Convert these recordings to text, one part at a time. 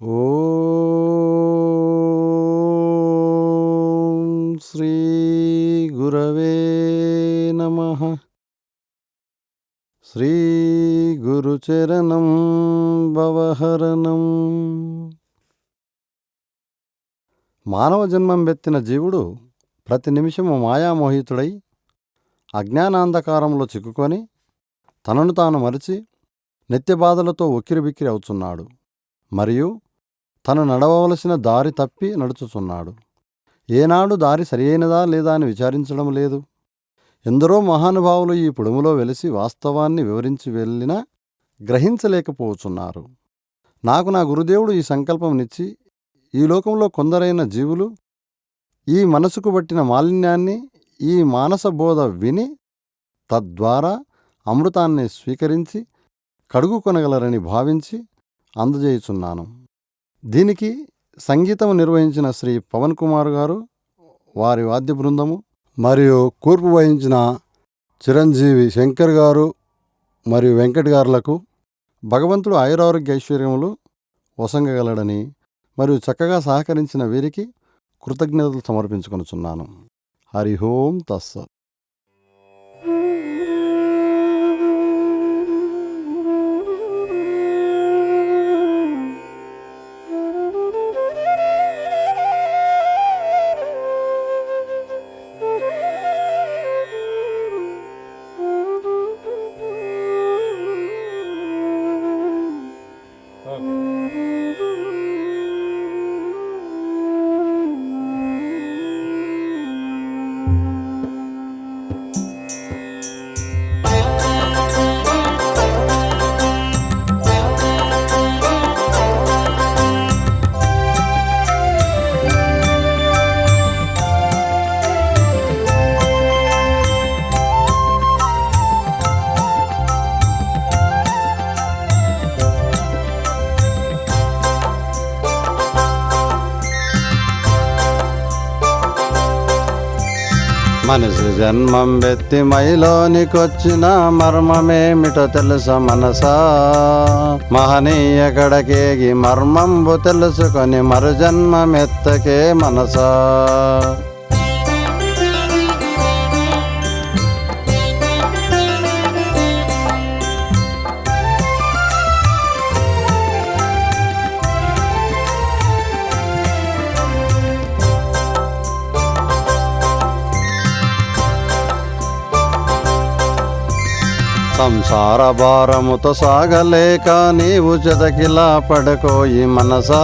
ఓం శ్రీ గురవే నమః. శ్రీ గురుచరణం భవహరణం. మానవ జన్మం వెత్తిన జీవుడు ప్రతి నిమిషము మాయామోహితుడై అజ్ఞానాంధకారంలో చిక్కుకొని తనను తాను మరిచి నిత్యబాధలతో ఉక్కిరిబిక్కిరి అవుతున్నాడు. మరియు తను నడవవలసిన దారి తప్పి నడుచుచున్నాడు. ఏనాడు దారి సరియైనదా లేదా అని విచారించడం లేదు. ఎందరో మహానుభావులు ఈ పుడుములో వెలిసి వాస్తవాన్ని వివరించి వెళ్ళినా గ్రహించలేకపోతున్నారు. నాకు నా గురుదేవుడు ఈ సంకల్పంనిచ్చి ఈ లోకంలో కొందరైన జీవులు ఈ మనసుకు పట్టిన మాలిన్యాన్ని ఈ మానసబోధ విని తద్వారా అమృతాన్ని స్వీకరించి కడుగుకొనగలరని భావించి అందజేయుచున్నాను. దీనికి సంగీతం నిర్వహించిన శ్రీ పవన్ కుమార్ గారు, వారి వాద్య బృందము మరియు కూర్పు వహించిన చిరంజీవి శంకర్ గారు మరియు వెంకట్ గారులకు భగవంతుడు ఆయురారోగ్య ఐశ్వర్యములు వసంగగలడని మరియు చక్కగా సహకరించిన వీరికి కృతజ్ఞతలు సమర్పించుకొనుచున్నాను. హరి ఓం తస్సత్. మనిషి జన్మం వెత్తి మైలోనికొచ్చిన మర్మమేమిటో తెలుస మనసా. మహనీయ కడకేగి మర్మంబు తెలుసుకొని మరు జన్మమెత్తకే మనసా. సంసార భారముతో సాగలేక నీవు చెదకిలా పడుకోయి మనసా.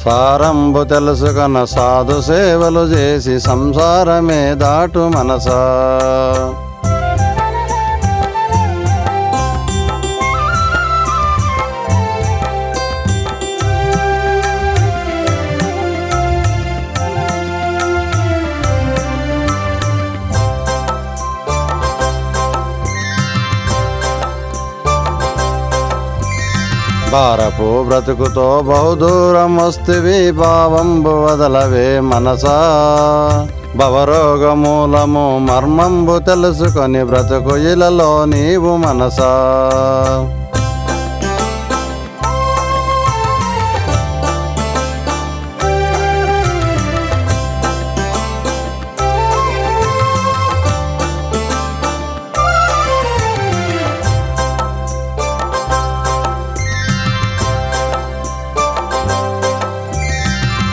సారంబు తెలుసుకొన సాధు సేవలు చేసి సంసారమే దాటు మనసా. భారపు బ్రతుకుతో బహుదూరం వస్తివి భావంబు వదలవే మనసా. భవరోగమూలము మర్మంబు తెలుసుకొని బ్రతుకు ఇలలో నీవు మనసా.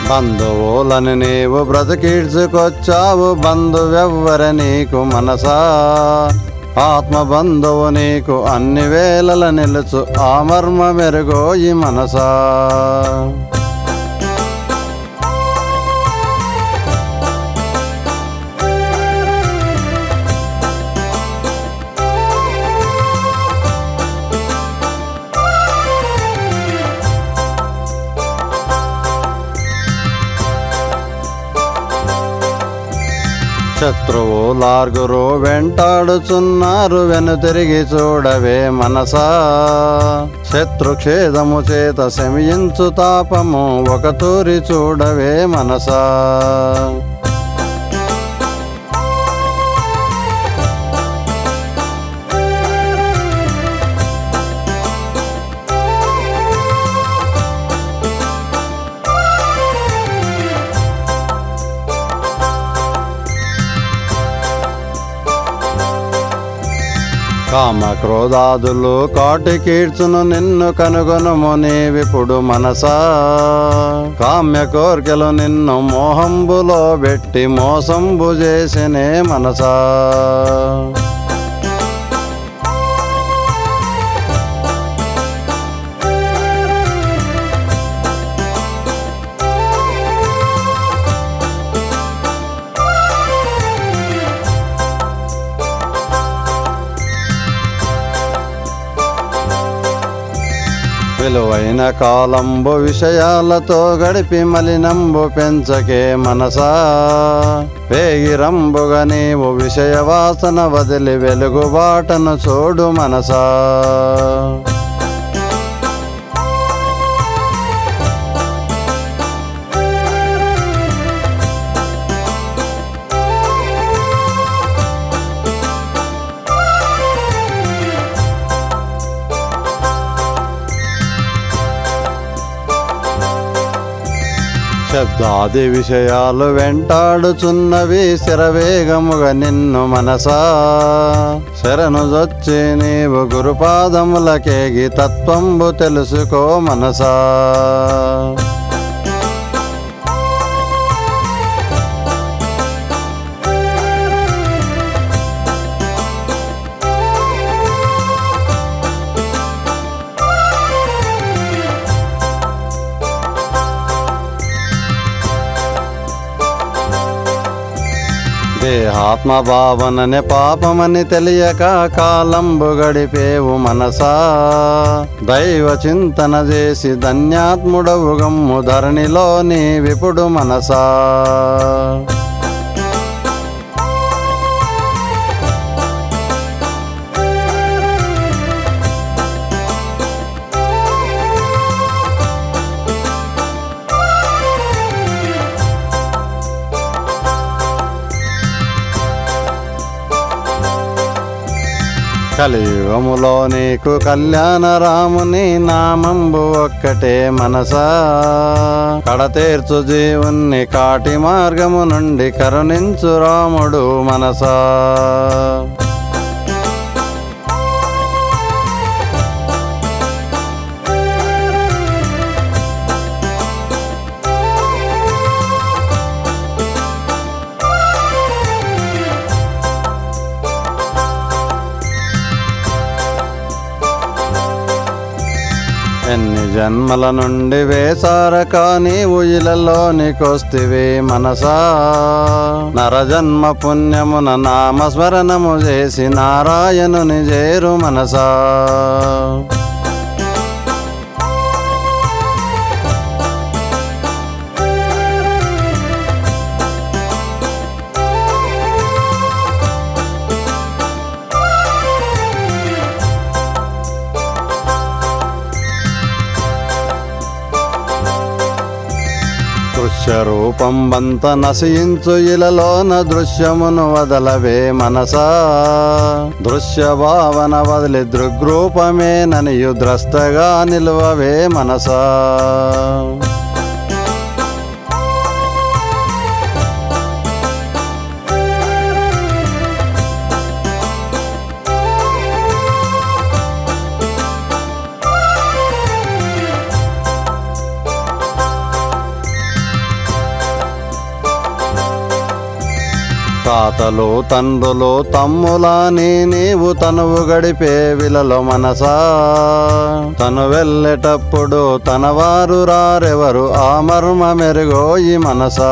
బంధువులని నీవు బ్రతికీడ్చుకొచ్చావు బంధువెవ్వర నీకు మనసా. ఆత్మబంధువు నీకు అన్ని వేళల నిలుచు ఆ మర్మ మెరుగోయి మనసా. శత్రువులార్గురు వెంటాడుచున్నారు వెనుతిరిగి చూడవే మనసా. శత్రుక్షేదము చేత శమించు తాపము ఒక తూరి చూడవే మనసా. కామక్రోధాదులు కాటికీడ్చును నిన్ను కనుగొనుము నీవిప్పుడు మనసా. కామ్య కోర్కెలు నిన్ను మోహంబులో పెట్టి మోసంబు చేసినే మనసా. విలువైన కాలంబు విషయాలతో గడిపి మలినంబు పెంచకే మనసా. వేగిరంబుగా నీవు విషయవాసన వదిలి వెలుగుబాటను చూడు మనసా. శబ్దాది విషయాలు వెంటాడుచున్నవి శరవేగముగా నిన్ను మనసా. శరణు జొచ్చి నీవు గురుపాదములకేగి తత్వంబు తెలుసుకో మనసా. దేహాత్మ భావననే పాపమని తెలియక కాలంబు గడిపేవు మనసా. దైవ చింతన చేసి ధన్యాత్ముడవు గమ్ము ధరణిలో నీవిప్పుడు మనసా. కలియుగములో నీకు కళ్యాణ రాముని నామంబు ఒక్కటే మనసా. కడతేర్చు జీవుణ్ణి కాటి మార్గము నుండి కరుణించు రాముడు మనసా. ఎన్ని జన్మల నుండి వేసారక నీవు ఇలలోనికొస్తివి మనసా. నరజన్మ పుణ్యమున నామస్మరణము చేసి నారాయణుని చేరు మనసా. దృశ్యరూపం బంత నశయించు ఇలలోన దృశ్యమును వదలవే మనసా. దృశ్య భావన వదిలి దృగ్రూపమే ననియు ద్రష్టగా నిలువవే మనసా. తాతలు తండ్రులు తమ్ములాని నీవు తనువు గడిపే విలలో మనసా. తను వెళ్ళేటప్పుడు తన వారు రారెవరు ఆ మర్మ మెరుగోయి మనసా.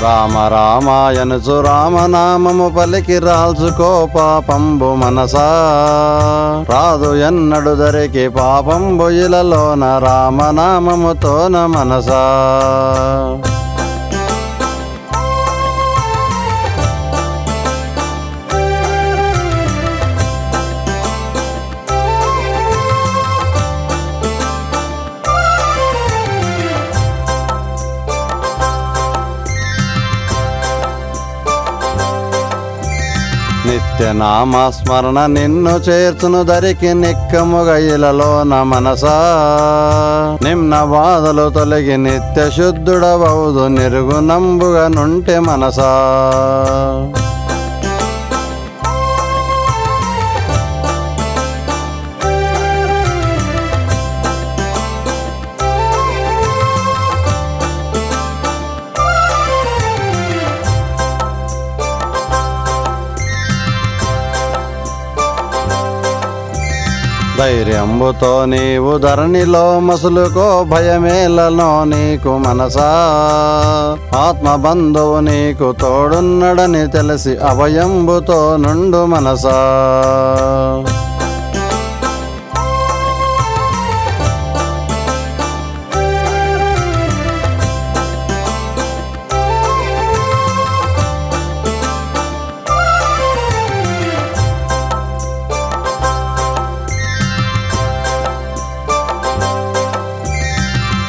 రామ రామాయనుచు రామనామము పలికి రాల్చుకో పాపంబు మనసా. రాదు ఎన్నడు దరికి పాపంబు ఇలలోన రామనామముతోన మనసా. నిత్యనామస్మరణ నిన్ను చేర్చును దరికి నిక్కముగ ఇలలోన మనసా. నిమ్న బాధలు తొలగి నిత్య శుద్ధుడవౌదు నిర్గుణంబుగా నుంటే మనసా. ధైర్యంబుతో నీవు ధరణిలో మసులుకో భయమేలలో నీకు మనసా. ఆత్మబంధువు నీకు తోడున్నడని తెలిసి అభయంబుతో నుండు మనసా.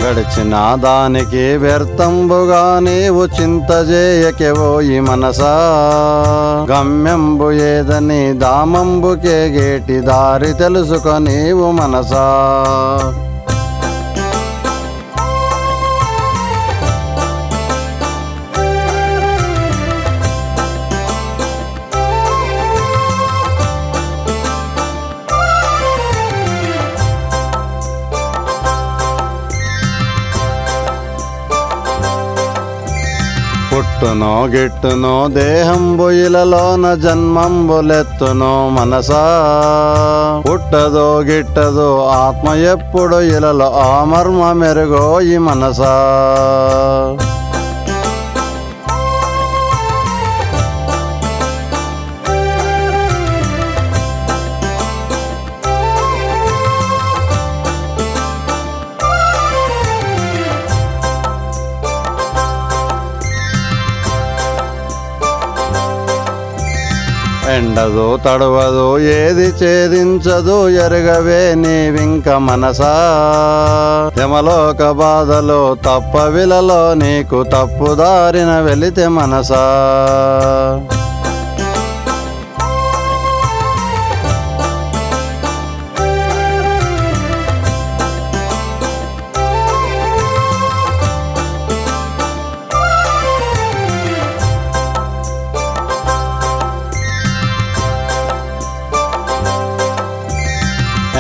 గడిచిన దానికి వ్యర్థంబుగా నీవు చింత చేయకెవోయి మనసా. గమ్యంబు ఏదని దామంబుకే గేటి దారి తెలుసుకొ నీవు మనసా. పుట్టునో గిట్టునో దేహంబు ఇలలోన జన్మంబులెత్తునో మనసా. పుట్టదో గిట్టదో ఆత్మ ఎప్పుడు ఇలలో ఆ మర్మ మెరుగోయి మనసా. ఎండదు తడవదు ఏది ఛేదించదు ఎరుగవే నీవింక మనసా. యమలోక బాధలు తప్పవిలలో నీకు తప్పుదారిన వెళితే మనసా.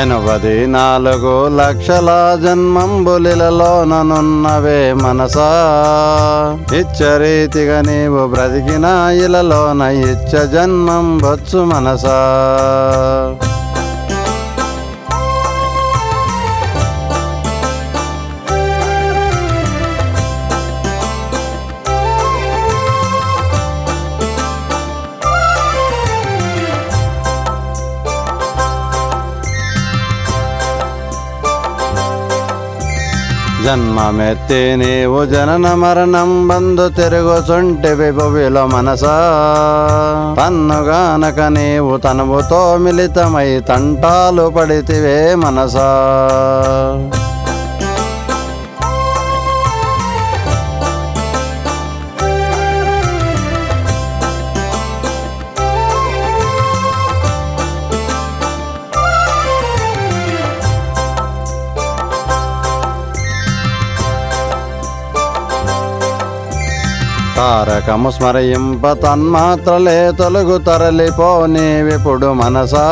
ఎనభది 4 లక్షల జన్మంబులిలలోననున్నవే మనసా. ఇచ్చరీతిగా నీవు బ్రతికిన ఇలలోన ఇచ్చ జన్మం వచ్చు మనసా. జన్మమెత్తి నీవు జనన మరణం బంధు తిరుగుచుంటివి భువిలో మనసా. తన్నుగానక నీవు తనువుతో మిళితమై తంటాలు పడితివే మనసా. తారకము స్మరయింప తన్మాత్రలే తొలగు తరలిపోని విపుడు మనసా.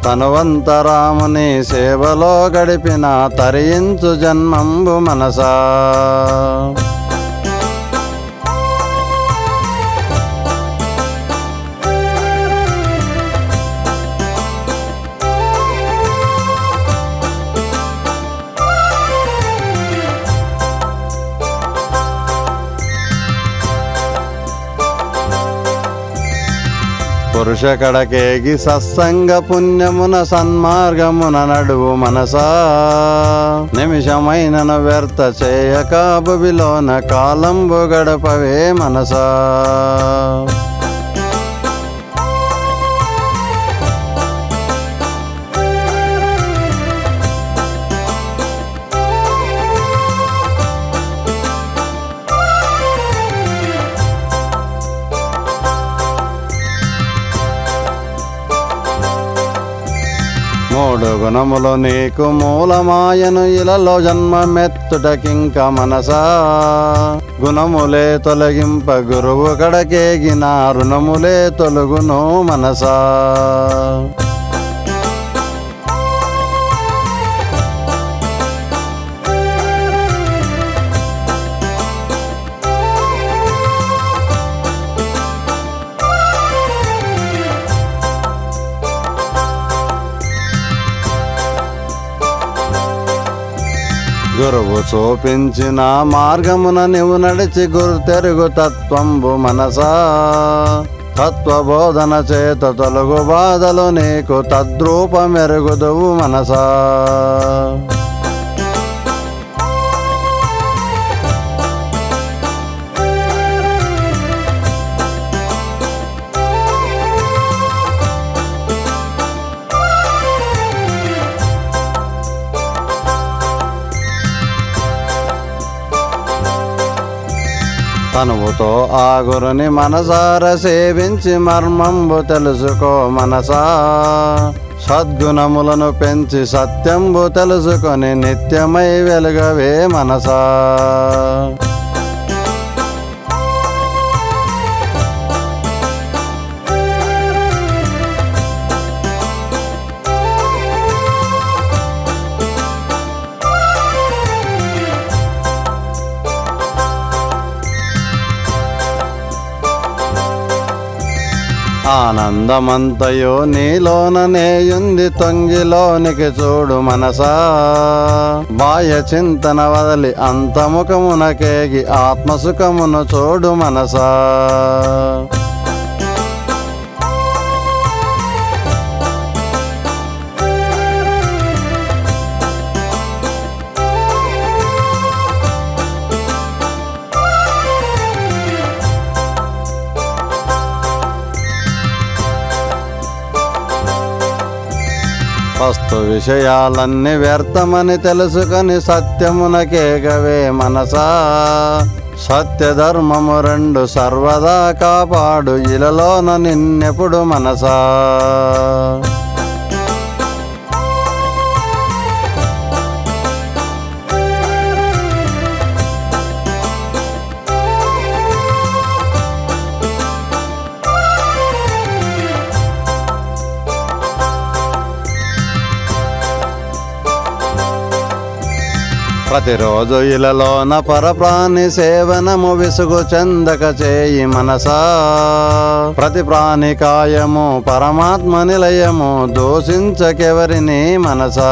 తనువంతరాముని సేవలో గడిపిన తరించు జన్మంబు మనసా. పురుష కడకేగి సత్సంగ పుణ్యమున సన్మార్గమున నడువు మనసా. నిమిషమైనను వ్యర్థ చేయక భువిలోన కాలంబు గడపవే మనసా. మూడు గుణములు నీకు మూలమాయను ఇలలో జన్మమెత్తుటకింక మనసా గుణములే తొలగింప గురువు కడకేగిన రుణములే తొలగును మనసా. గురువు చూపించిన మార్గమున నీవు నడిచి గుర్తెరుగు తత్వంబు మనసా తత్వబోధన చేత తొలగు బాధలు నీకు తద్రూపమెరుగుదువు మనసా. తనువుతో ఆ గురుని మనసార సేవించి మర్మంబు తెలుసుకో మనసా సద్గుణములను పెంచి సత్యంబు తెలుసుకొని నిత్యమై వెలుగవే మనసా. ఆనందమంతయో నీలోననేయుంది తొంగిలోనికి చూడు మనసా బాహ్య చింతన వదలి అంతముఖమునకేగి ఆత్మసుఖమును చూడు మనసా. వస్తు విషయాలన్నీ వ్యర్థమని తెలుసుకొని సత్యమునకేగవే మనసా సత్యధర్మము రెండు సర్వదా కాపాడు ఇలలోన నిన్నెప్పుడు మనసా. ప్రతిరోజు ఇలలోన పరప్రాణి సేవనము విసుగు చెందక చేయి మనసా ప్రతి ప్రాణి కాయము పరమాత్మ నిలయము దూషించకెవరిని మనసా.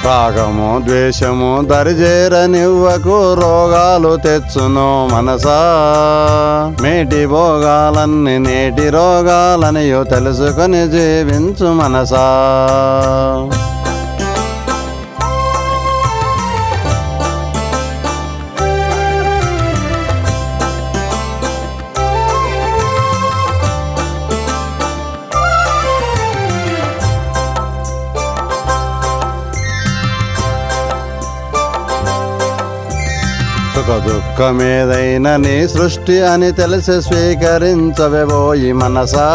రాగము ద్వేషము దరిజేరనివ్వకు రోగాలు తెచ్చును మనసా మేటి భోగాలన్నీ నేటి రోగాలనియో తెలుసుకొని జీవించు మనసా. సుఖ దుఃఖమేదైనా నీ సృష్టి అని తెలిసి స్వీకరించవెబోయి మనసా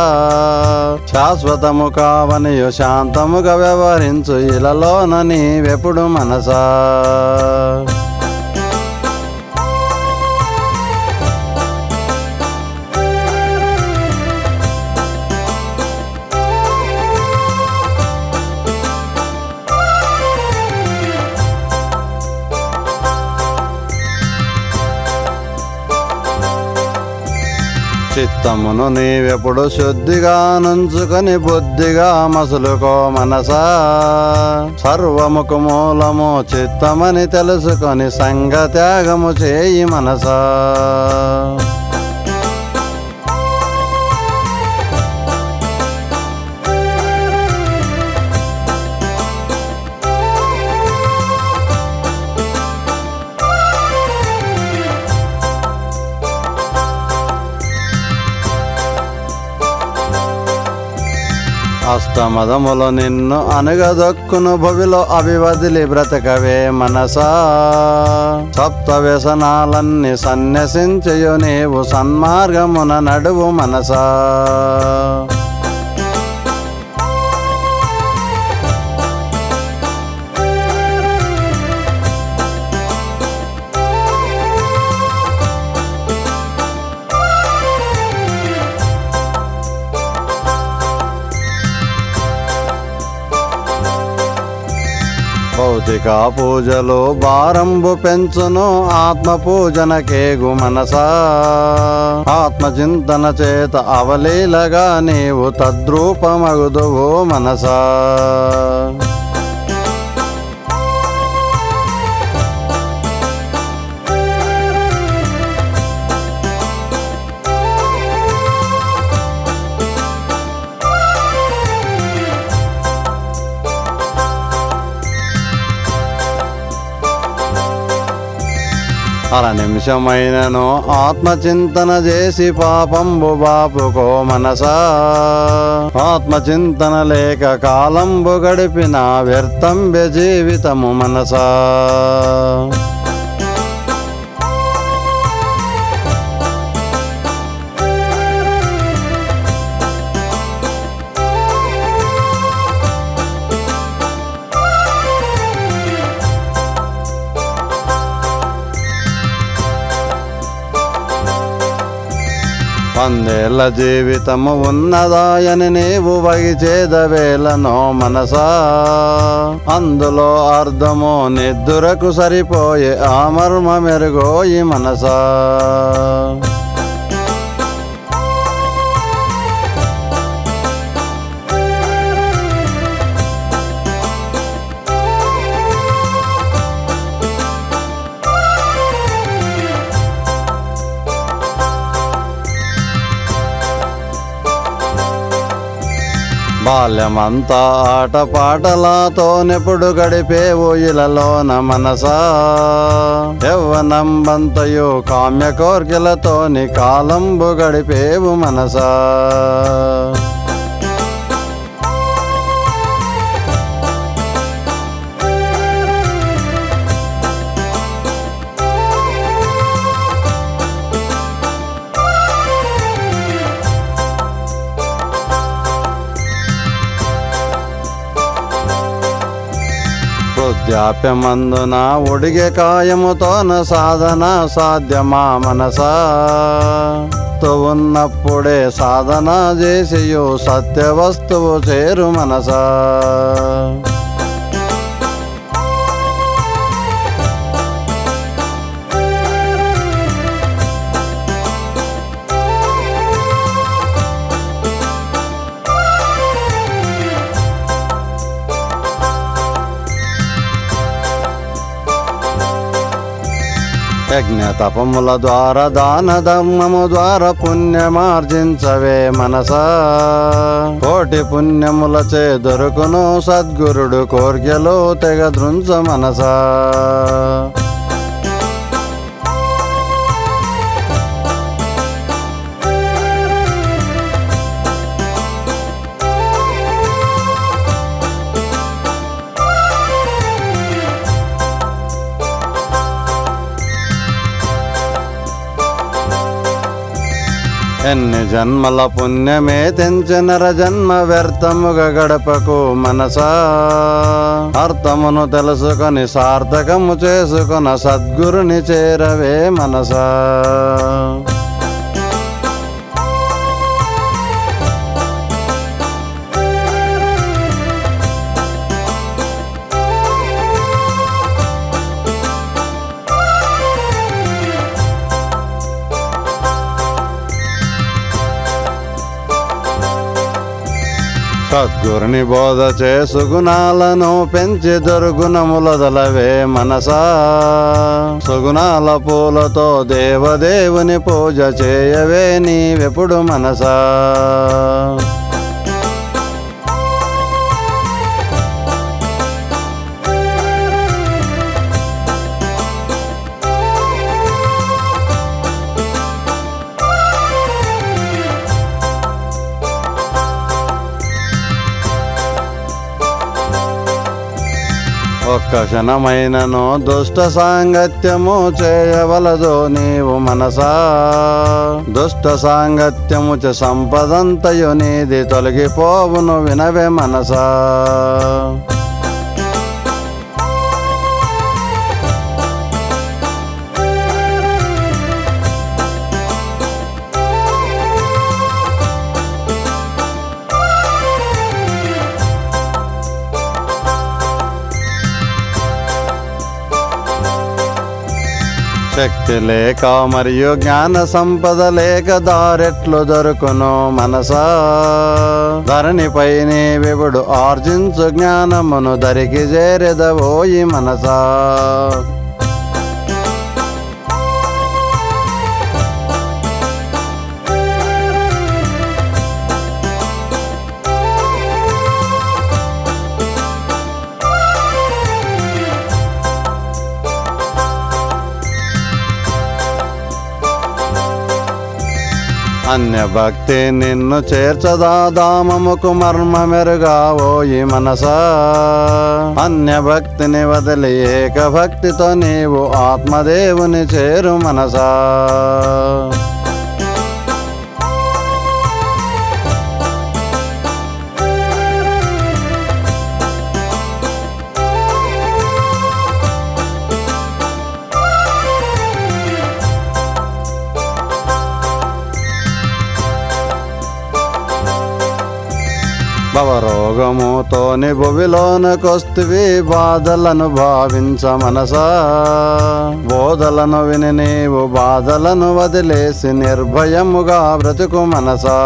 శాశ్వతము కావనియు శాంతముగా వ్యవహరించు ఇలలోన నీవెప్పుడు మనసా. చిత్తమును నీవెప్పుడు శుద్ధిగా నుంచుకొని బుద్ధిగా మసులుకో మనసా సర్వముకు మూలము చిత్తమని తెలుసుకొని సంగ త్యాగము చేయి మనసా. అష్టమదములు నిన్ను అనగదొక్కును భవిలో అవి వదిలి బ్రతకవే మనసా. సప్త వ్యసనాలన్నీ సన్యసించయు నీవు సన్మార్గమున నడువు మనసా. భౌతిక పూజలు భారంబు పెంచును ఆత్మ పూజనకేగు మనసా. ఆత్మచింతన చేత అవలీలగా నీవు తద్రూపమగుదువు మనసా. అర నిమిషమైనను ఆత్మచింతన చేసి పాపంబు బాపుకో మనసా. ఆత్మచింతన లేక కాలంబు గడిపిన వ్యర్థంబె జీవితము మనసా. వందేళ్ల జీవితము ఉన్నదాయని నీవు వగిచేదవేలనో మనసా. అందులో అర్థము నిద్దురకు సరిపోయే ఆ మర్మ మెరుగోయి మనసా. బాల్యమంతా ఆటపాటలతోనెప్పుడు గడిపేవు ఇలలోన మనసా. యవ్వనంబంతయు కామ్య కోర్కెలతోని కాలంబు గడిపేవు మనసా. వృద్ధాప్యమందున ఉడిగే కాయముతోన సాధన సాధ్యమా మనసా. ఉన్నప్పుడే సాధన చేసియు సత్య వస్తువు చేరు మనసా. యజ్ఞ తపముల ద్వారా దాన ధర్మము ద్వారా పుణ్యమార్జించవే మనసా. కోటి పుణ్యములచే దొరుకును సద్గురుడు కోర్కెలో తెగ దృంచ మనసా. ఎన్ని జన్మల పుణ్యమే తెంచెనర జన్మ వ్యర్థముగా గడపకు మనసా. అర్థమును తెలుసుకొని సార్థకము చేసుకొన సద్గురుని చేరవే మనసా. సద్గురుని బోధ చేసుగుణాలను పెంచి దుర్గుణములదలవే మనసా. సుగుణాల పూలతో దేవదేవుని పూజ చేయవే నీవెప్పుడు మనసా. ఒక్క క్షణమైనను దుష్ట సాంగత్యము చేయవలదు నీవు మనసా. దుష్ట సాంగత్యము చ సంపదంతయు నీది తొలగిపోవును వినవే మనసా. శక్తి లేక మరియు జ్ఞాన సంపద లేక దారెట్లు దొరుకును మనసా. ధరణిపై నీవిప్పుడు ఆర్జించు జ్ఞానమును దరికి చేరెదవోయి మనసా. అన్య భక్తి నిన్ను చేర్చదా దామముకు మర్మ మెరుగావోయి మనసా. అన్య భక్తిని వదిలి ఏక భక్తితో నీవు ఆత్మదేవుని చేరు మనసా. భవరోగముతోని భువిలోనకొస్తివి బాధలను భావించ మనసా. బోధలను విని నీవు బాధలను వదిలేసి నిర్భయముగా బ్రతుకు మనసా.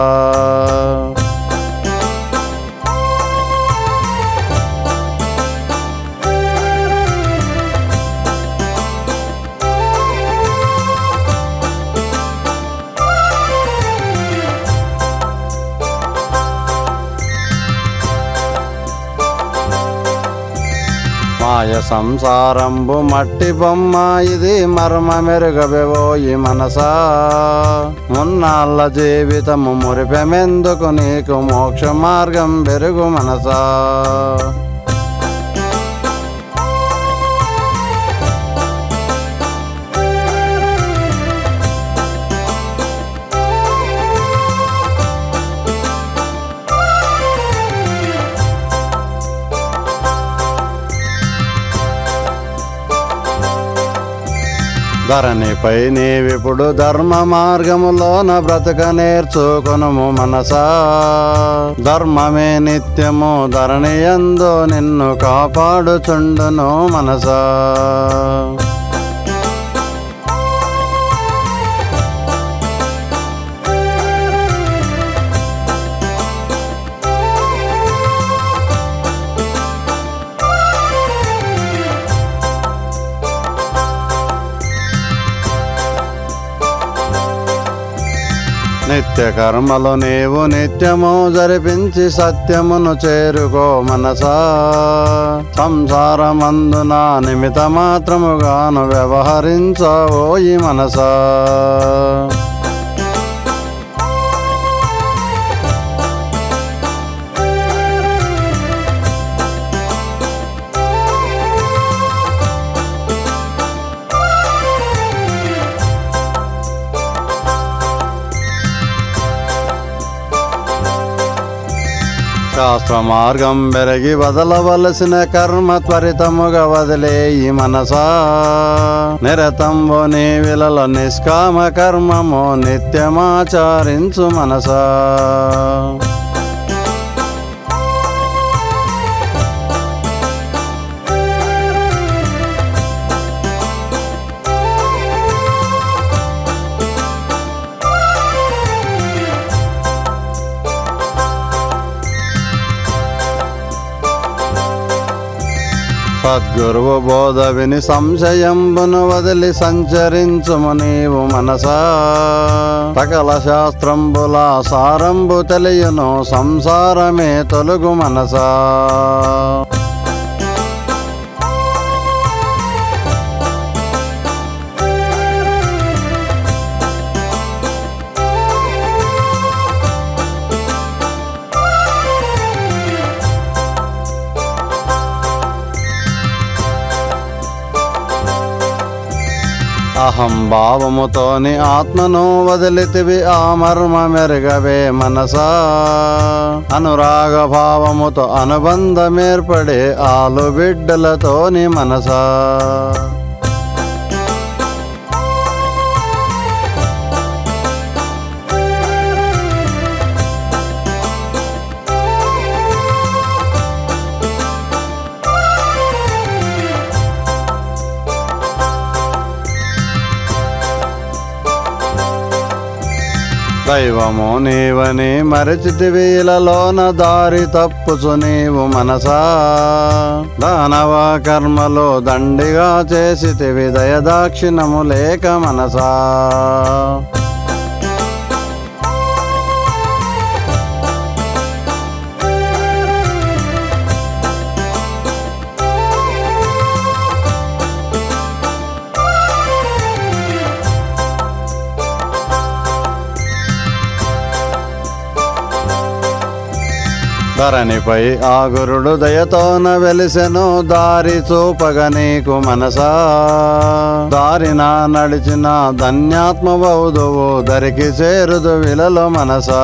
మాయ సంసారంబు మట్టి బొమ్మ ఇది మర్మ మెరుగబెవోయి మనసా. మున్నాళ్ళ జీవితము మురిపెమెందుకు నీకు మోక్ష మార్గం పెరుగు మనసా. ధరణిపై నీవిప్పుడు ధర్మ మార్గములోన బ్రతక నేర్చుకొనుము మనసా. ధర్మమే నిత్యము ధరణి యందు నిన్ను కాపాడుచుండును మనసా. నిత్య కర్మలు నీవు నిత్యము జరిపించి సత్యమును చేరుకో మనసా. సంసారమందున నిమిత మాత్రముగాను వ్యవహరించవోయి మనసా. శాస్త్ర మార్గం పెరిగి వదలవలసిన కర్మ త్వరితముగా వదిలేయి మనసా. నిరతంబు నీ విలలో నిష్కామ కర్మము నిత్యమాచరించు మనసా. సద్గురువు బోధ విని సంశయంబును వదిలి సంచరించుము నీవు మనసా. సకల శాస్త్రంబుల సారంబు తెలియను సంసారమే తొలుగు మనసా. అహంభావముతోని ఆత్మను వదిలితివి ఆ మర్మ మెరుగవే మనసా. అనురాగ భావముతో అనుబంధమేర్పడే ఆలు బిడ్డలతోని మనసా. దైవము నీవని మరచితివి ఇలలోన దారి తప్పుచు నీవు మనసా. దానవ కర్మలో దండిగా చేసితివి దయదాక్షిణము లేక మనసా. ధరణిపై ఆ గురుడు దయతోన వెలిసెను దారి చూపగ నీకు మనసా. దారిన నడిచిన ధన్యాత్మవౌదువు దరికి చేరుదు విలలో మనసా.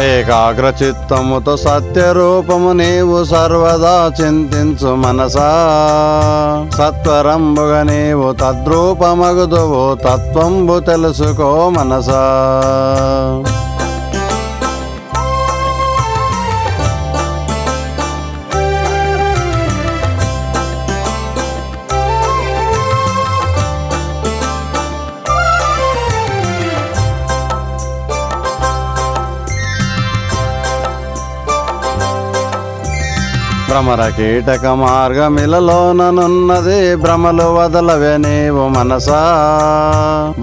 ఏకాగ్ర చిత్తముతో సత్యరూపము నీవు సర్వదా చింతించు మనసా. సత్వరంబుగా నీవు తద్రూపమగుదువు తత్వంబు తెలుసుకో మనసా. భ్రమర కీటక మార్గమిలలోననున్నది భ్రమలు వదలవే నీవు మనసా.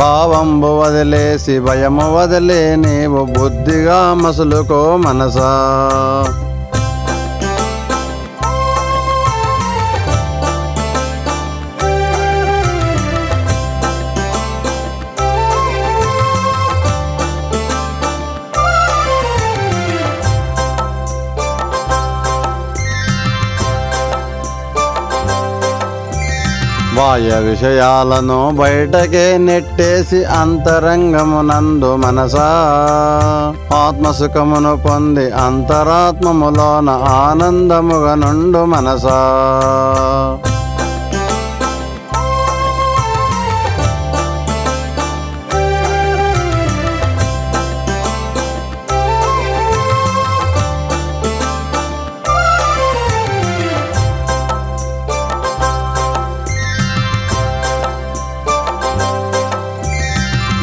భావంబు వదిలేసి భయము వదిలే నీవు బుద్ధిగా మసులుకో మనసా. బాహ్య విషయాలను బయటకే నెట్టేసి అంతరంగమునందు మనసా. ఆత్మసుఖమును పొంది అంతరాత్మములోన ఆనందముగా నుండు మనసా.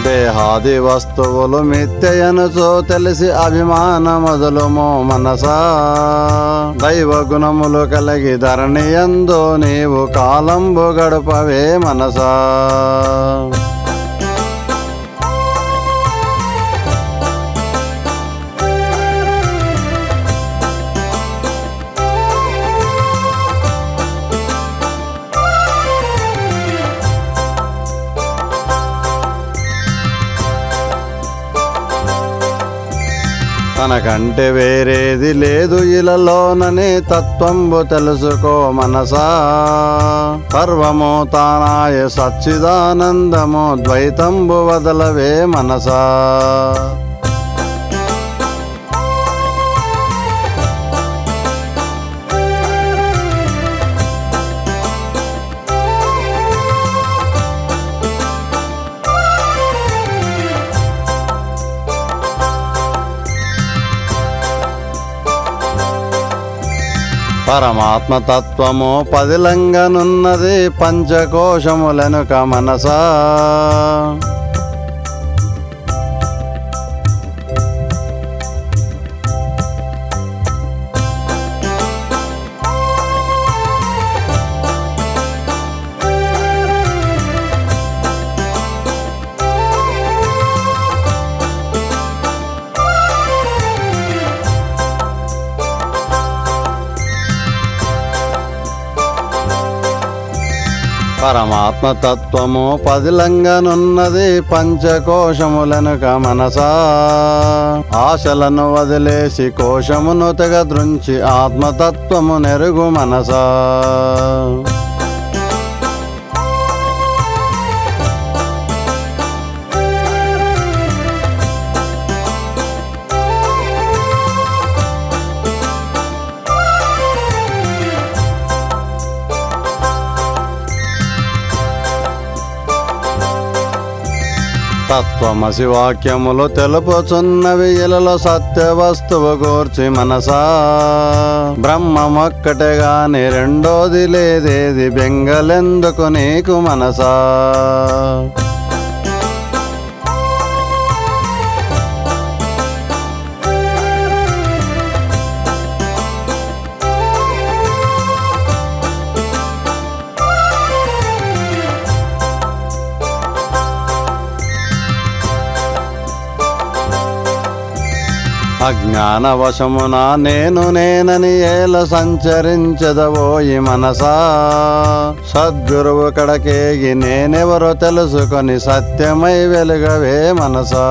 దేహాది వస్తువులు మిథ్యయనుచో తెలిసి అభిమానమొదలుమో మనసా. దైవ గుణములు కలిగి ధరణియందు నీవు కాలంబు గడుపవే మనసా. తనకంటే వేరేది లేదు ఇలలోనని తత్వంబు తెలుసుకో మనసా. సర్వము తానాయ సచ్చిదానందము ద్వైతంబు వదలవే మనసా. పరమాత్మ తత్వము పదిలంగనున్నది పంచకోశములెనుక మనసా. పరమాత్మతత్వము పదిలంగనున్నది పంచకోశములనుక మనసా. ఆశలను వదిలేసి కోశమును తెగద్రుంచి ఆత్మతత్వము నెరుగు మనసా. తత్వమసి వాక్యములు తెలుపుచున్నవి ఇలలో సత్య వస్తువు గూర్చి మనసా. బ్రహ్మమొక్కటే గాని రెండోది లేదేది బెంగలెందుకు నీకు మనసా. అజ్ఞానవశమున నేనని ఏల సంచరించదవోయి మనసా. సద్గురువు కడకేగి నేనెవరో తెలుసుకొని సత్యమై వెలుగవే మనసా.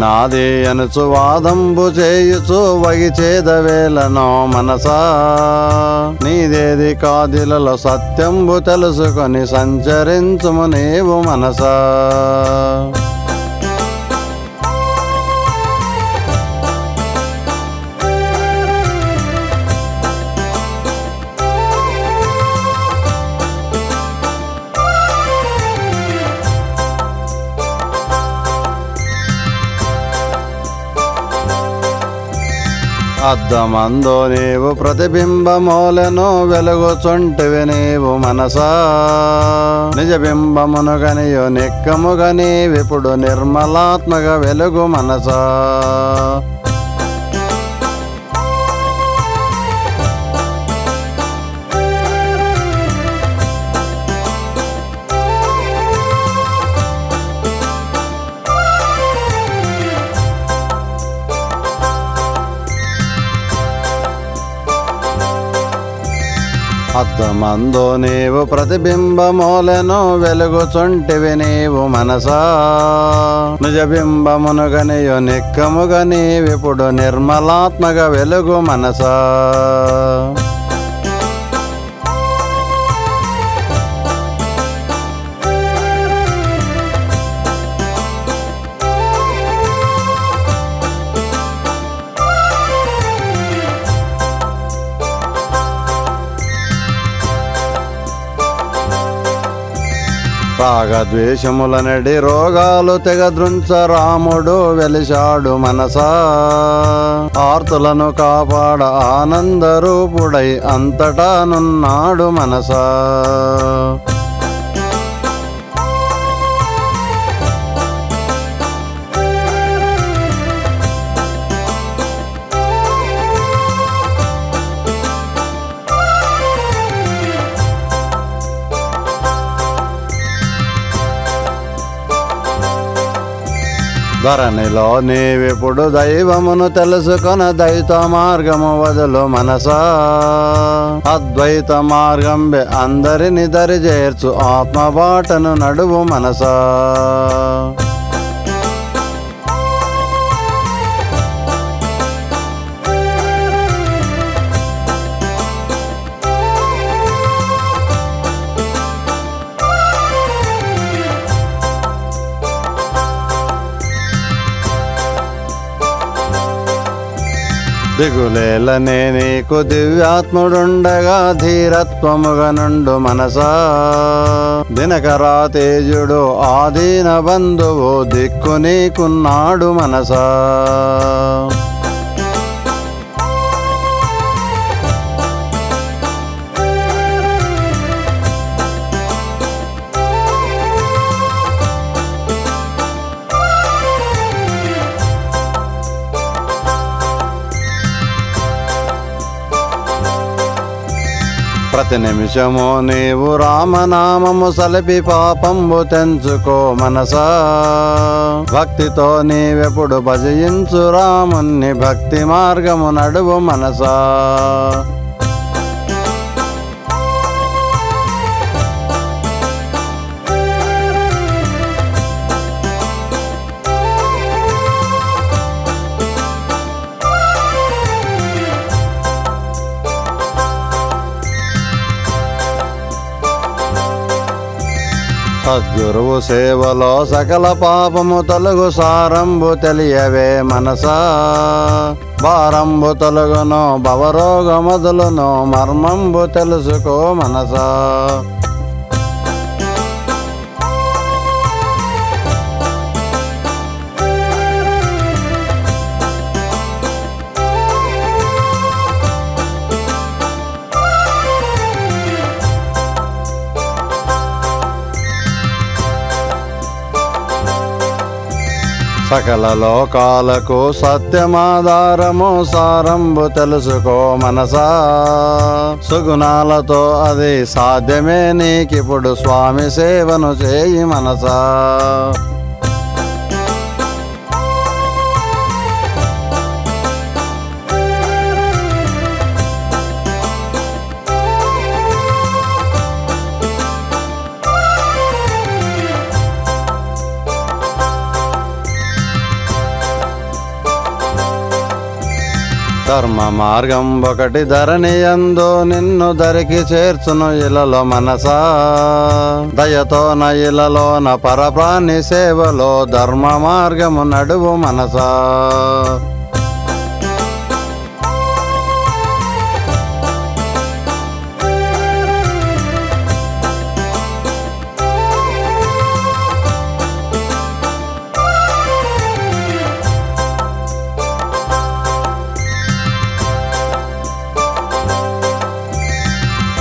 నాదే అనుచు వాదంబు చేయుచు వగిచేదవేలనో మనసా. నీదేది కాదిలలో సత్యంబు తెలుసుకొని సంచరించుము నీవు మనసా. అద్దమందో నీవు ప్రతిబింబమూలను వెలుగుచుంటివి నీవు మనసా. నిజబింబమును గనియు నిక్కముగా నీవిప్పుడు నిర్మలాత్మక వెలుగు మనసా. అద్దమందో నీవు ప్రతిబింబమూలను వెలుగుచుంటివి నీవు మనసా. నిజబింబమును గనియు నిక్కముగా నీవిప్పుడు నిర్మలాత్మక వెలుగు మనసా. రాగద్వేషములనడి రోగాలు తెగద్రుంచ రాముడు వెలిశాడు మనసా. ఆర్తులను కాపాడ ఆనందరూపుడై అంతటానున్నాడు మనసా. ధరణిలో నీవిప్పుడు దైవమును తెలుసుకొన దైత మార్గము వదులు మనసా. అద్వైత మార్గంబె అందరిని దరిచేర్చు ఆత్మబాటను నడువు మనసా. దిగులేలనే నీకు దివ్యాత్ముడుండగా ధీరత్వముగా నుండు మనసా. దినకరా తేజుడు ఆదీన బంధువు దిక్కు నీకున్నాడు మనసా. ప్రతి నిమిషము నీవు రామనామము సలిపి పాపంబు తెంచుకో మనసా. భక్తితో నీవెప్పుడు భజయించు రాముణ్ణి, భక్తి మార్గము నడువు మనసా. సద్గురువు సేవలో సకల పాపము తొలగు సారంబు తెలియవే మనసా. భారంబు తొలగును భవరోగ మొదలును మర్మంబు తెలుసుకో మనసా. సకల లోకాలకు సత్యమాధారము సారంబు తెలుసుకో మనసా. సుగుణాలతో అది సాధ్యమే నీకిప్పుడు, స్వామి సేవను చేయి మనసా. ధర్మ మార్గం ఒకటి ధరణి యందు నిన్ను దరికి చేర్చును ఇలలో మనసా. దయతోన ఇలలోన పరప్రాణి సేవలో ధర్మ మార్గము నడువు మనసా.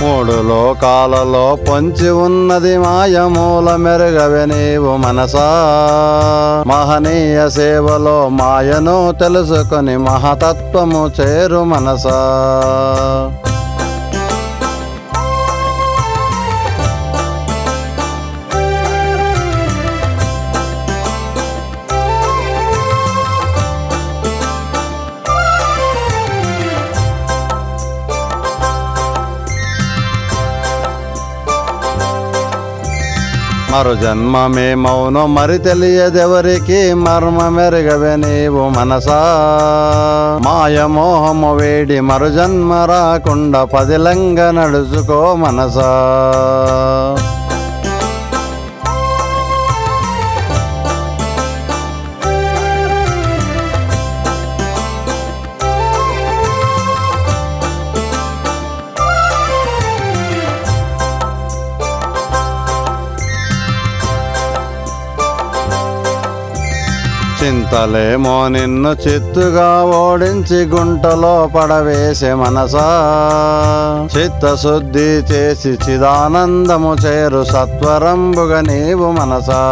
మూడు లోకాలలో పొంచి ఉన్నది మాయమూల మెరుగవే నీవు మనసా. మహనీయ సేవలో మాయను తెలుసుకొని మహతత్వము చేరు మనసా. మరు జన్మమే మౌను మరి తెలియదెవరికి, మర్మ మెరుగవే నీవు మనసా. మాయమోహము వేడి మరు జన్మ రాకుండా పదిలంగ నడుచుకో మనసా. చింతలేమో నిన్ను చిత్తుగా ఓడించి గుంటలో పడవేసే మనసా. చిత్తశుద్ధి చేసి చిదానందము చేరు సత్వరంబుగా నీవు మనసా.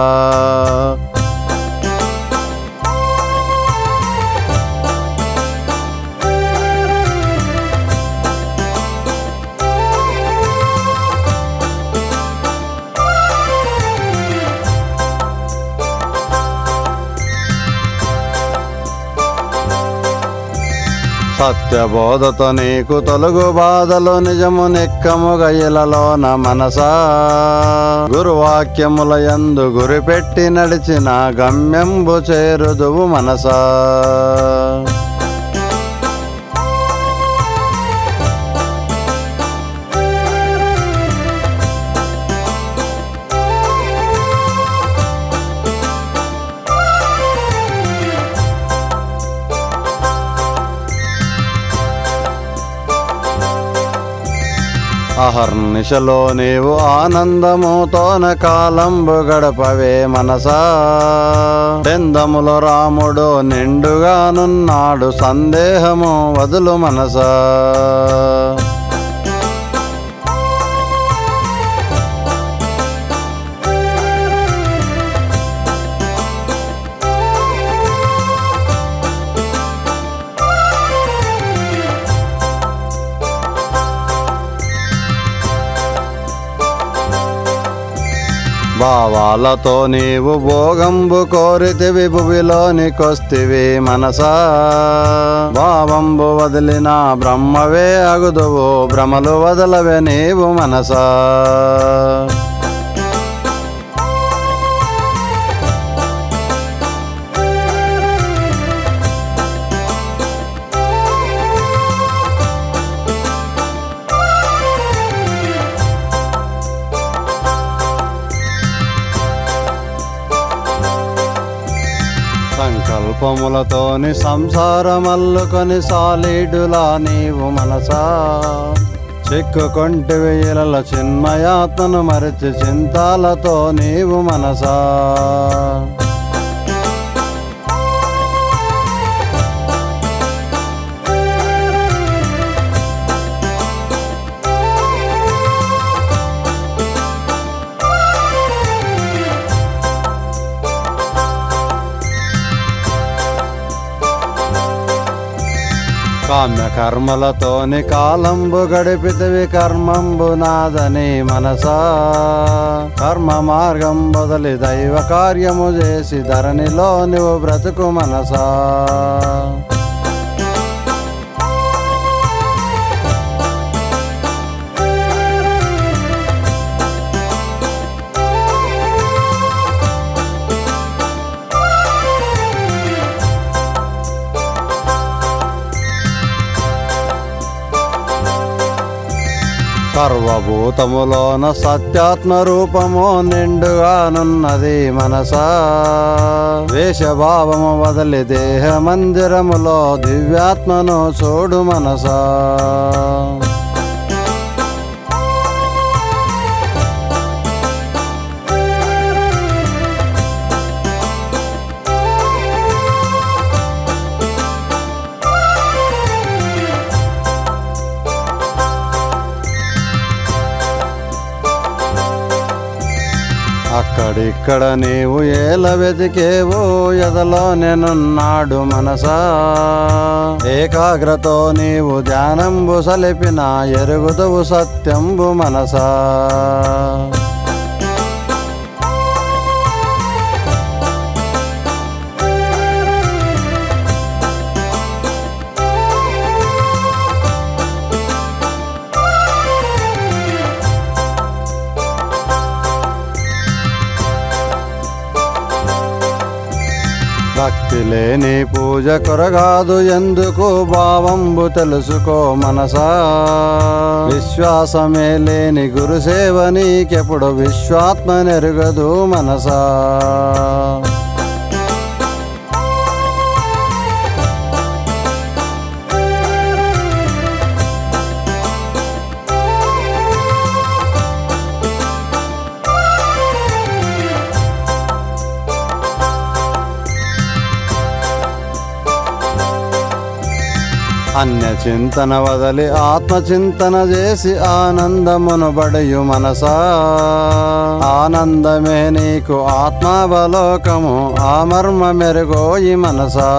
సత్యబోధతో నీకు తొలుగు బాధలు నిజము నిక్కముగా ఇలలోన మనసా. గురువాక్యముల యందు గురిపెట్టి నడిచిన గమ్యంబు చేరుదువు మనసా. అహర్నిశలో నీవు ఆనందముతోన కాలంబు గడపవే మనసా. బెందములో రాముడు నిండుగానున్నాడు, సందేహము వదులు మనసా. భావాలతో నీవు భోగంబు కోరితివి భువిలోనికొస్తివి మనసా. భావంబు వదిలిన బ్రహ్మవే అగుదువు భ్రమలు వదలవే నీవు మనసా. సంకల్పములతోని సంసారమల్లుకొని సాలీడులా నీవు మనసా. చిక్కుకొంటివి ఇలల చిన్మయాత్మను మరిచి చింతాలతో నీవు మనసా. కామ్య కర్మలతోని కాలంబు గడిపితివి కర్మంబు నాదని మనసా. కర్మ మార్గం బదలి దైవ కార్యము చేసి ధరణిలో నువ్వు బ్రతుకు మనసా. సర్వభూతములోన సత్యాత్మ రూపము నిండుగానున్నది మనసా. వేషభావము వదలి దేహ మందిరములో దివ్యాత్మను చూడు మనసా. అక్కడిక్కడ నీవు ఏల వెతికేవో ఎదలో నేనున్నాడు మనసా. ఏకాగ్రతో నీవు ధ్యానంబు సలిపిన ఎరుగుదువు సత్యంబు మనసా. భక్తి లేని పూజ కొరగాదు ఎందుకు భావంబు తెలుసుకో మనసా. విశ్వాసమే లేని గురుసేవ నీకెప్పుడు విశ్వాత్మ నెరుగదు మనసా. అన్య చింతన వదలి ఆత్మచింతన చేసి ఆనందమును బడయు మనసా. ఆనందమే నీకు ఆత్మావలోకము ఆ మర్మ మెరుగోయి మనసా.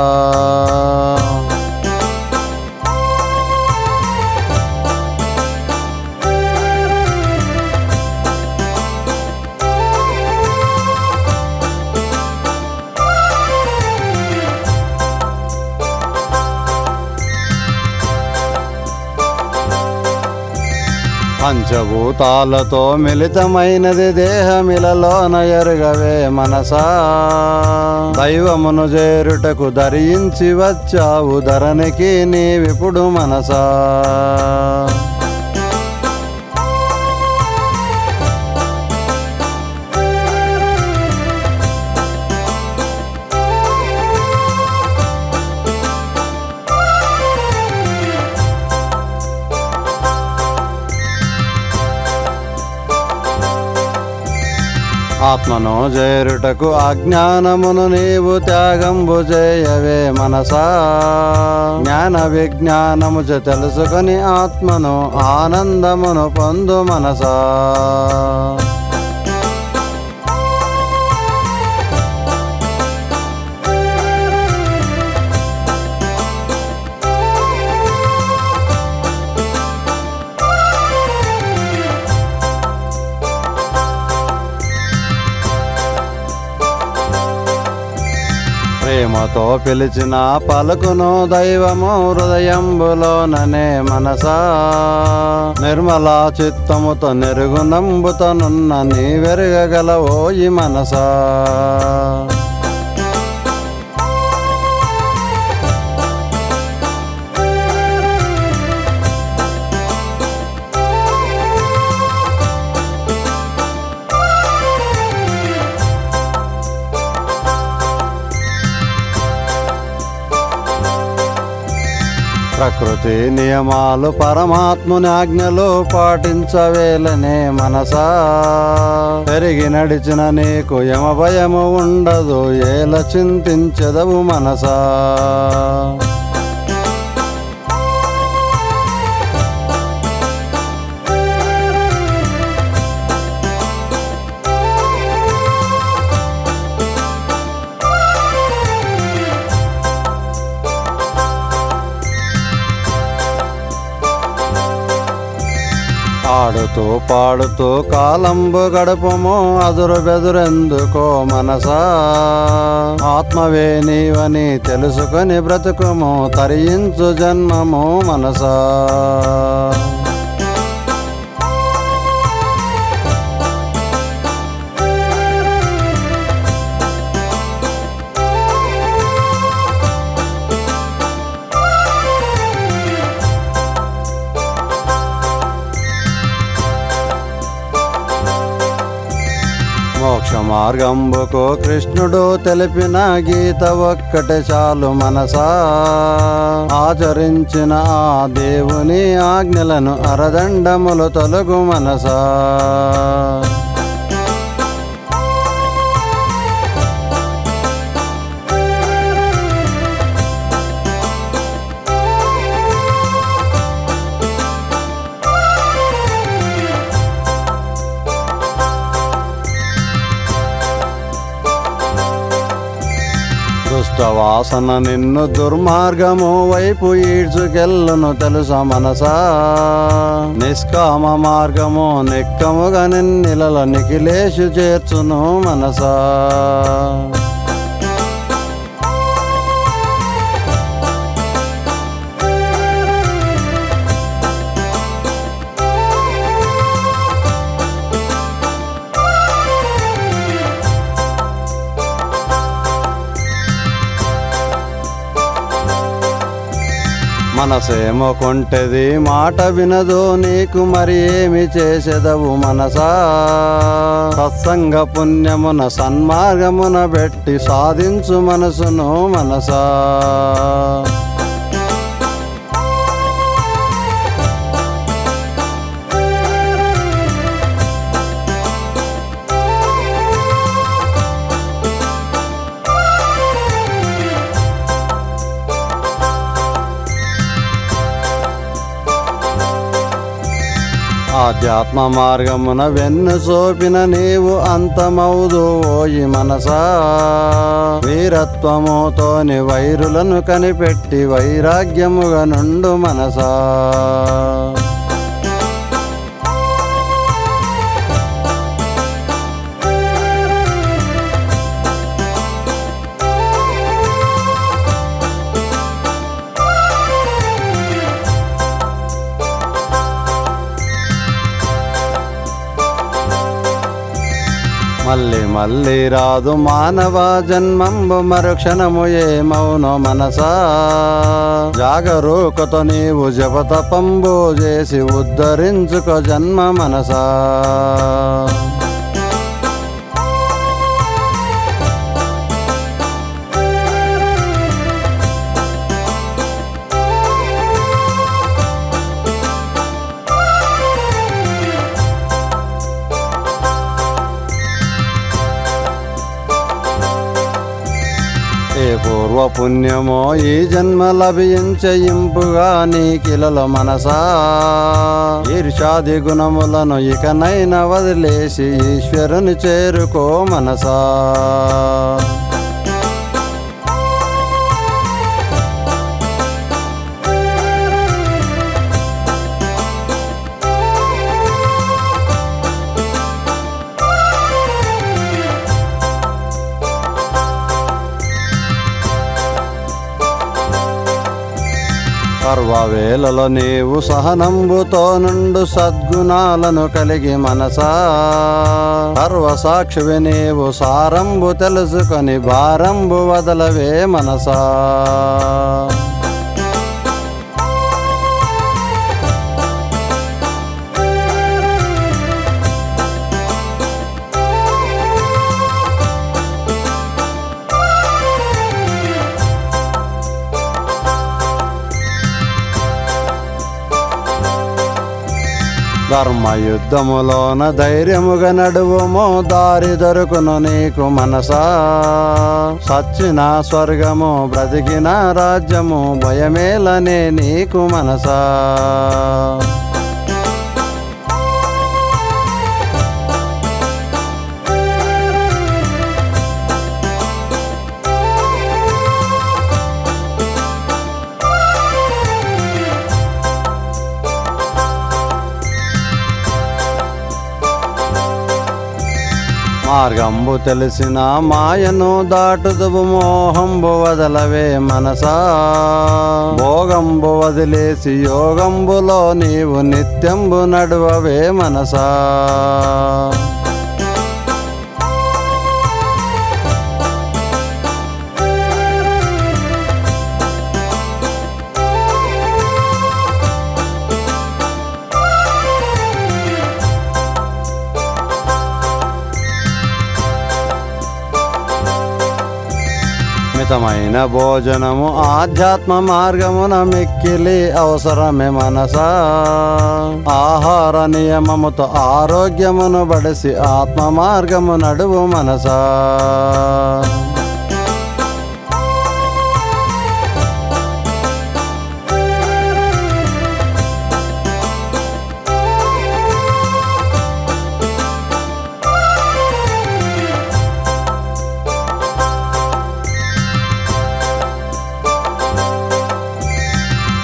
పంచభూతాలతో మిళితమైనది దేహమిలలోన ఎరుగవే మనసా. దైవమును చేరుటకు ధరించి వచ్చావు ధరణికి నీవిప్పుడు మనసా. ఆత్మను చేరుటకు అజ్ఞానమును నీవు త్యాగంబు చేయవే మనసా. జ్ఞాన విజ్ఞానము తెలుసుకొని ఆత్మను ఆనందమును పొందు మనసా. ప్రేమతో పిలిచిన పలుకును దైవము హృదయంబులోననే మనసా. నిర్మల చిత్తముతో నెరుగునంబుతనున్న నీ వెరగగలవోయి మనసా. ప్రకృతి నియమాలు పరమాత్ముని ఆజ్ఞలు పాటించవేలనే మనసా. పెరిగి నడిచిన నీకు యమభయము ఉండదు, ఏల చింతించెదవు మనసా. ఆడుతూ పాడుతూ కాలంబు గడుపము, అదురు బెదురెందుకో మనసా. ఆత్మవే నీవని తెలుసుకొని బ్రతుకుము, తరించు జన్మము మనసా. మోక్ష మార్గంబుకు కృష్ణుడు తెలిపిన గీత ఒక్కటే చాలు మనసా. ఆచరించిన ఆ దేవుని ఆజ్ఞలను అరదండములు తొలగు మనసా. దుష్టవాసన నిన్ను దుర్మార్గము వైపు ఈడ్చుకెళ్ళును తెలుసా మనసా. నిష్కామ మార్గము నిక్కముగా నిన్నెల నిఖిలేషు చేర్చును మనసా. మనసేమో కొంటెది మాట వినదు, నీకు మరి ఏమి చేసేదవు మనసా. సత్సంగ పుణ్యమున సన్మార్గమున పెట్టి సాధించు మనసును మనసా. ఆధ్యాత్మ మార్గమున వెన్ను సోపిన నీవు అంతమౌదు ఓయి మనసా. వీరత్వముతోని వైరులను కనిపెట్టి వైరాగ్యముగా నుండు మనసా. మళ్ళీ మళ్ళీ రాదు మానవ జన్మంబు మరుక్షణము ఏమౌనో మనసా. జాగరూకతో నీవు జపతపంబు చేసి ఉద్ధరించుకో జన్మ మనసా. ఏ పూర్వ పుణ్యమో ఈ జన్మ లభించయింపుగా నీకిలలో మనసా. ఈర్షాది గుణములను ఇకనైనా వదిలేసి ఈశ్వరుని చేరుకో మనసా. సర్వవేళలో నీవు సహనంబుతో నుండు సద్గుణాలను కలిగి మనసా సర్వసాక్షివి నీవు సారంబు తెలుసుకొని భారంబు వదలవే మనసా. ధర్మయుద్ధములోన ధైర్యముగా నడువుమో దారి దొరుకును నీకు మనసా. సచ్చిన స్వర్గము బ్రతికిన రాజ్యము భయమేలనే నీకు మనసా. మార్గంబు తెలిసిన మాయను దాటుదువు మోహంబు వదలవే మనసా. భోగంబు వదిలేసి యోగంబులో నీవు నిత్యంబు నడువవే మనసా. మితమైన భోజనము ఆధ్యాత్మ మార్గమున మిక్కిలి అవసరమే మనసా. ఆహార నియమముతో ఆరోగ్యమును బడిసి ఆత్మ మార్గము నడువు మనసా.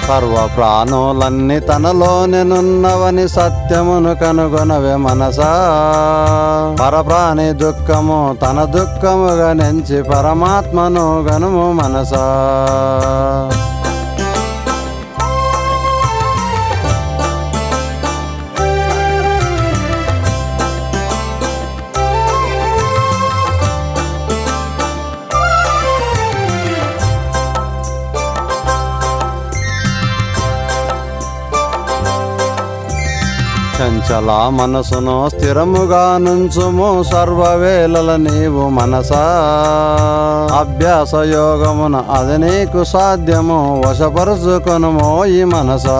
సర్వ ప్రాణులన్నీ తనలోనేనున్నవని సత్యమును కనుగొనవే మనసా. పరప్రాణి దుఃఖము తన దుఃఖముగా నెంచి పరమాత్మను గనుము మనసా. చంచల మనసును స్థిరముగా నుంచుము సర్వవేళల నీవు మనసా. అభ్యాస యోగమున అది నీకు సాధ్యము వశపరుచుకొనుమో ఈ మనసా.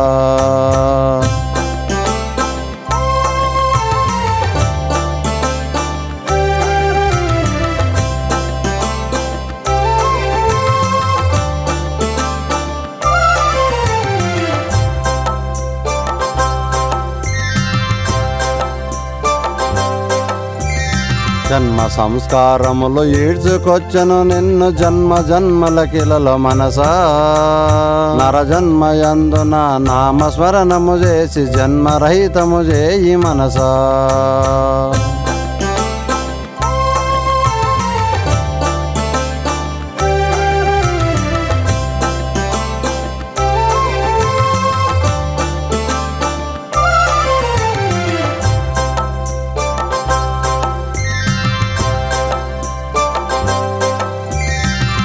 జన్మ సంస్కారములు ఈడ్చుకొచ్చను నిన్ను జన్మ జన్మలకిలలో మనసా. నరజన్మయందున నామస్మరణము చేసి జన్మరహితము చేయి మనసా.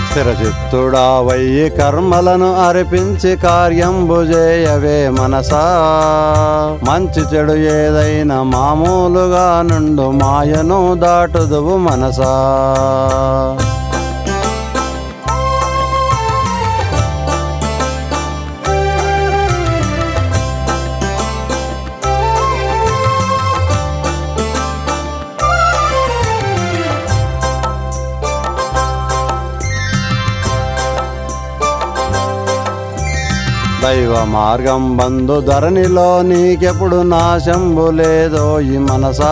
స్థిరచిత్తుడావయ్యి కర్మలను అర్పించి కార్యంబు చేయవే మనసా. మంచి చెడు ఏదైనా మామూలుగా నుండు మాయను దాటుదువు మనసా. దైవ మార్గం బంధు ధరణిలో నీకెప్పుడు నాశంబు లేదో ఈ మనసా.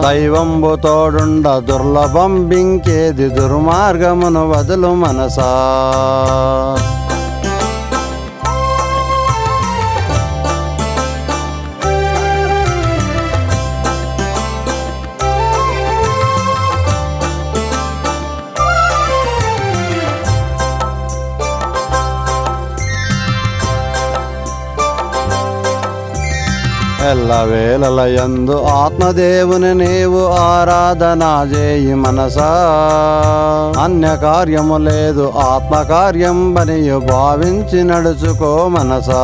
దైవంబు తోడుండ దుర్లభం బింకేది దుర్మార్గమును వదులు మనసా. ఎల్లవేళలయందు ఆత్మదేవుని నీవు ఆరాధన చేయి మనసా. అన్య కార్యము లేదు ఆత్మకార్యం బనియు భావించి నడుచుకో మనసా.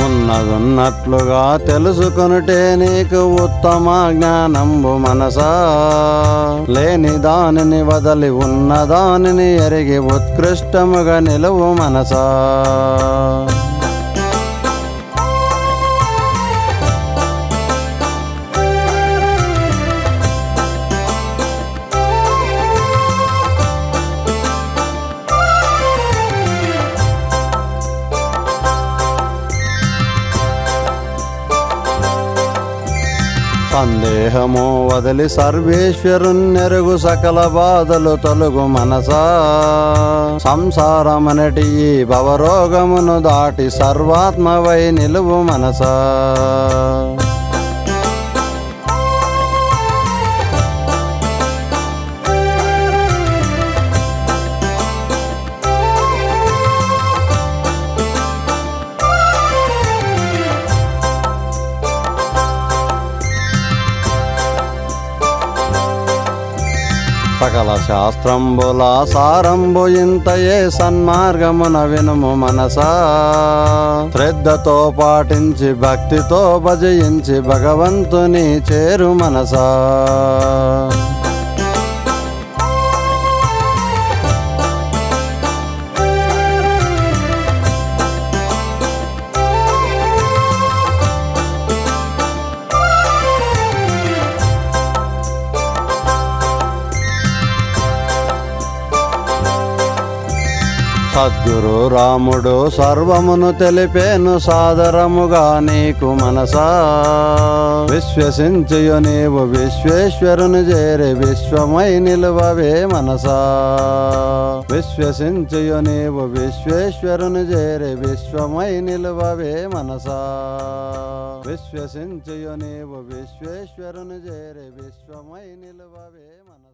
ఉన్నదున్నట్లుగా తెలుసుకొనుటే నీకు ఉత్తమ జ్ఞానంబు మనసా. లేని దానిని వదలి ఉన్న దానిని ఎరిగి ఉత్కృష్టముగా నిలువు మనసా. సందేహము వదిలి సర్వేశ్వరున్నెరుగు సకల బాధలు తొలుగు మనసా. సంసారమనటి ఈ భవరోగమును దాటి సర్వాత్మవై నిలువు మనసా. సకల శాస్త్రంబుల సారంబు ఇంతయే సన్మార్గమున వినుము మనసా. శ్రద్ధతో పాటించి భక్తితో భజయించి భగవంతుని చేరు మనసా. సద్గురు రాముడు సర్వమును తెలిపేను సాదరముగా నీకు మనసా. విశ్వసించయు నీవు విశ్వేశ్వరుని చేరి విశ్వమై నిలువవే మనసా. విశ్వసించయు నీవు విశ్వేశ్వరుని చేరి విశ్వమై నిలువవే మనసా. విశ్వసించయు నీవు విశ్వేశ్వరుని చేరి విశ్వమై నిలువవే మనసా.